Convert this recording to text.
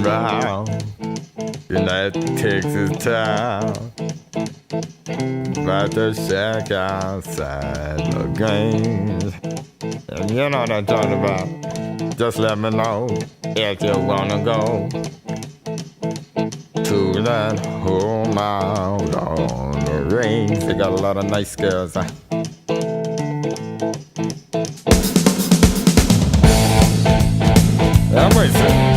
riding round in that Texas town, about to shack outside the games. And you know what I'm talking about. Just let me know if you wanna go to that home out on the range. They got a lot of nice girls. I'm racing.